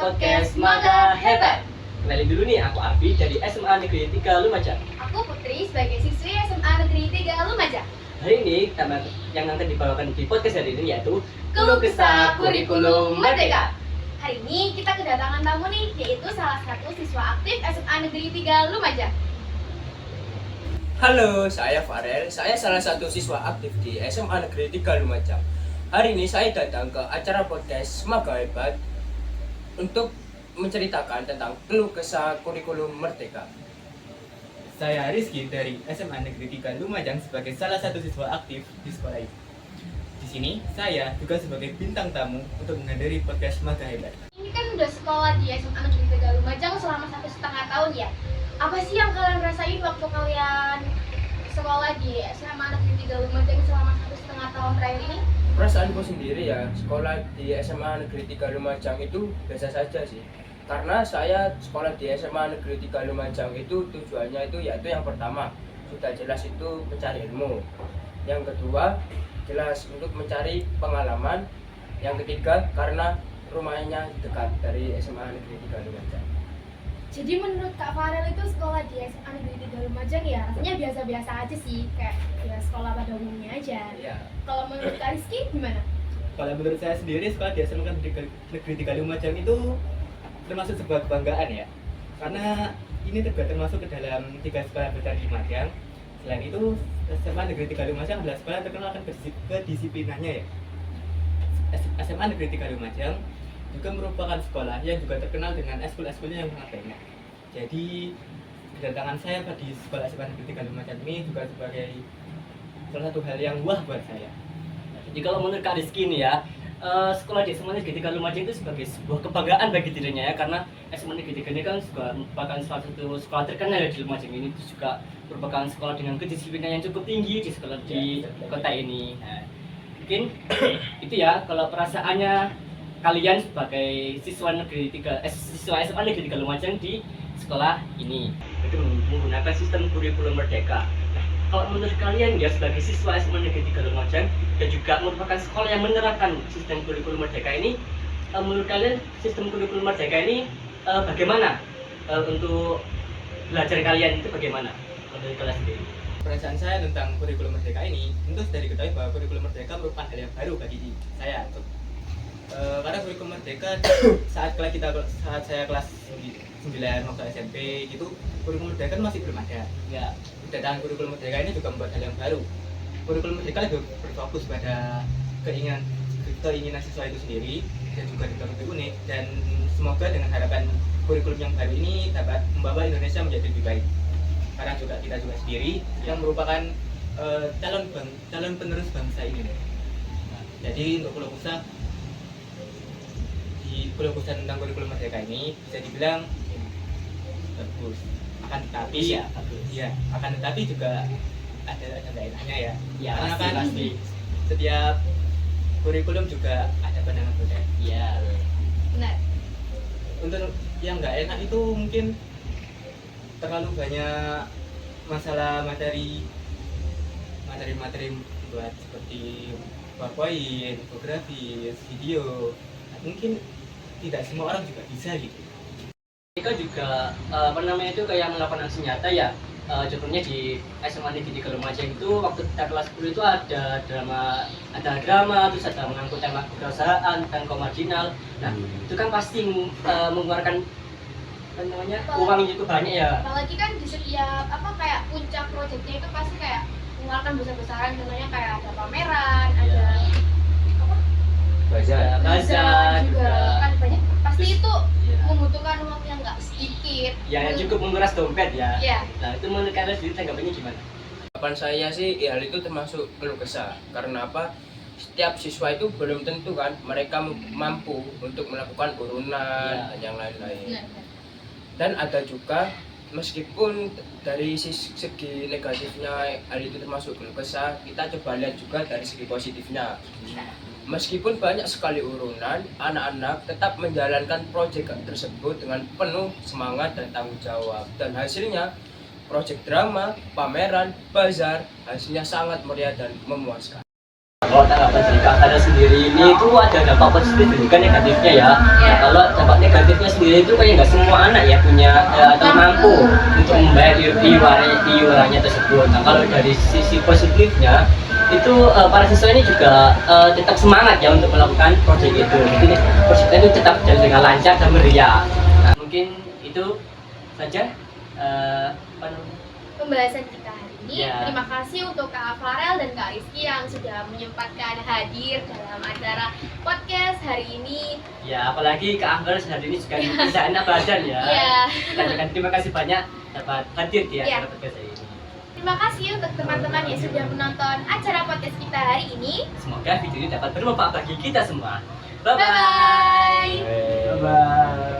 podcast Maga Hebat. Kenalin dulu nih, aku Arfi dari SMA Negeri 3 Lumajang. Aku Putri sebagai siswi SMA Negeri 3 Lumajang. Hari ini tema yang akan dibawakan di podcast hari ini yaitu Keluh Kesah Kurikulum Merdeka. Hari ini kita kedatangan tamu nih, yaitu salah satu siswa aktif SMA Negeri 3 Lumajang. Halo, saya Farel. Saya salah satu siswa aktif di SMA Negeri 3 Lumajang. Hari ini saya datang ke acara podcast Maga Hebat untuk menceritakan tentang keluh kesah kurikulum merdeka. Saya Rizky dari SMA Negeri 3 Lumajang sebagai salah satu siswa aktif di sekolah ini. Di sini saya juga sebagai bintang tamu untuk menghadiri podcast Maga Hebat. Ini kan udah sekolah di SMA Negeri 3 Lumajang selama 1,5 tahun ya. Apa sih yang kalian rasain waktu kalian sekolah di SMA Negeri 3 Lumajang selama 1,5 tahun terakhir ini? Perasaanku sendiri ya, sekolah di SMA Negeri 3 Lumajang itu biasa saja sih. Karena saya sekolah di SMA Negeri 3 Lumajang itu tujuannya itu yaitu yang pertama, sudah jelas itu mencari ilmu. Yang kedua, jelas untuk mencari pengalaman. Yang ketiga, karena rumahnya dekat dari SMA Negeri 3 Lumajang. Jadi menurut Kak Farel itu sekolah di SMA Negeri 3 Lumajang ya rasanya biasa-biasa aja sih, kayak ya sekolah pada umumnya aja. Iya. Kalau menurut Kak Rizky gimana? Kalau menurut saya sendiri sekolah di SMA Negeri 3 Lumajang itu termasuk sebuah kebanggaan ya. Karena ini termasuk ke dalam 3 sekolah besar di Lumajang. Selain itu SMA Negeri 3 Lumajang adalah sekolah yang terkenal akan kedisiplinannya ya. SMA Negeri 3 Lumajang juga merupakan sekolah yang juga terkenal dengan eskul-eskulnya yang sangat banyak. Jadi kedatangan saya di sekolah SMA Negeri 3 Lumajang ini juga sebagai salah satu hal yang wah buat saya. Jadi kalau menurut Kak Rizky nih ya, sekolah di SMA Negeri 3 Lumajang itu sebagai sebuah kebanggaan bagi dirinya ya, karena SMA Negeri 3 ini kan merupakan salah satu sekolah terkenal ya di Lumajang ini, itu juga merupakan sekolah dengan kedisiplinan yang cukup tinggi di sekolah di kota ini. Nah, mungkin itu ya kalau perasaannya kalian sebagai siswa Negeri 3 siswa SMA Negeri 3 Lumajang di sekolah ini itu menggunakan sistem kurikulum merdeka. Nah, kalau menurut kalian ya sebagai siswa SMA Negeri 3 Lumajang dan juga merupakan sekolah yang menerapkan sistem kurikulum merdeka ini, menurut kalian sistem kurikulum merdeka ini bagaimana untuk belajar kalian itu bagaimana dari kalian sendiri? Perasaan saya tentang kurikulum merdeka ini tentu sudah diketahui bahwa kurikulum merdeka merupakan hal yang baru bagi saya. Karena kurikulum merdeka saat saya kelas 9 waktu SMP itu kurikulum merdeka masih belum ada. Ya, kedatangan kurikulum merdeka ini juga membuat hal yang baru. Kurikulum merdeka lebih berfokus pada keinginan siswa itu sendiri dan juga lebih unik, dan semoga dengan harapan kurikulum yang baru ini dapat membawa Indonesia menjadi lebih baik. Karena juga kita juga sendiri yang merupakan calon penerus bangsa ini. Jadi untuk keluh kesah tentang kurikulum merdeka ini bisa dibilang bagus. Akan tetapi juga ada nggak enaknya ya. Ya, Karena pasti. Setiap kurikulum juga ada pandangan berbeda. Ya, Benar. Untuk yang nggak enak itu mungkin terlalu banyak masalah materi buat seperti PowerPoint, infografis, video. Mungkin tidak semua orang juga bisa gitu. mereka juga itu kayak melakukan aksi nyata ya. Contohnya di SMA Negeri 3 Lumajang itu waktu kita kelas 10 itu ada drama, terus ada mengangkut tema kewirausahaan dan kaum marginal. Nah, itu kan pasti mengeluarkan uang yang cukup banyak ya. Apalagi kan di setiap kayak puncak proyeknya itu pasti kayak mengeluarkan besar-besaran, contohnya kayak ada pameran, ada bazar juga kan banyak, pasti itu membutuhkan uang yang nggak sedikit. Ya, yang cukup menguras dompet ya. Iya. Nah, itu menurut kalian sendiri tanggapannya gimana? Harapan saya sih hal itu termasuk keluh kesah. Karena apa? Setiap siswa itu belum tentu kan mereka mampu untuk melakukan urunan dan yang lain-lain. Dan ada juga meskipun dari segi negatifnya hal itu termasuk keluh kesah, kita coba lihat juga dari segi positifnya. Meskipun banyak sekali urunan, anak-anak tetap menjalankan proyek tersebut dengan penuh semangat dan tanggung jawab. Dan hasilnya, proyek drama, pameran, bazar, hasilnya sangat meriah dan memuaskan. kalau tanggapan dari Kak Farel sendiri ini itu ada dampak positif dan juga negatifnya ya. Nah, kalau dampak negatifnya sendiri itu kayak nggak semua anak ya punya atau mampu untuk membayar iurannya tersebut. Nah, kalau dari sisi positifnya itu para siswa ini juga tetap semangat ya untuk melakukan proyek itu. Jadi proyeknya itu tetap berjalan dengan lancar dan meriah. Nah, mungkin itu saja pembahasan kita hari ini. Ya. Terima kasih untuk Kak Farel dan Kak Rizky yang sudah menyempatkan hadir dalam acara podcast hari ini. Ya, apalagi Kak Amber hari ini juga bisa enak badan ya. Iya. Dan terima kasih banyak dapat hadir di Iya. acara podcast hari ini. Terima kasih untuk teman-teman yang sudah menonton acara podcast kita hari ini. Semoga video ini dapat bermanfaat bagi kita semua. Bye Bye-bye. bye.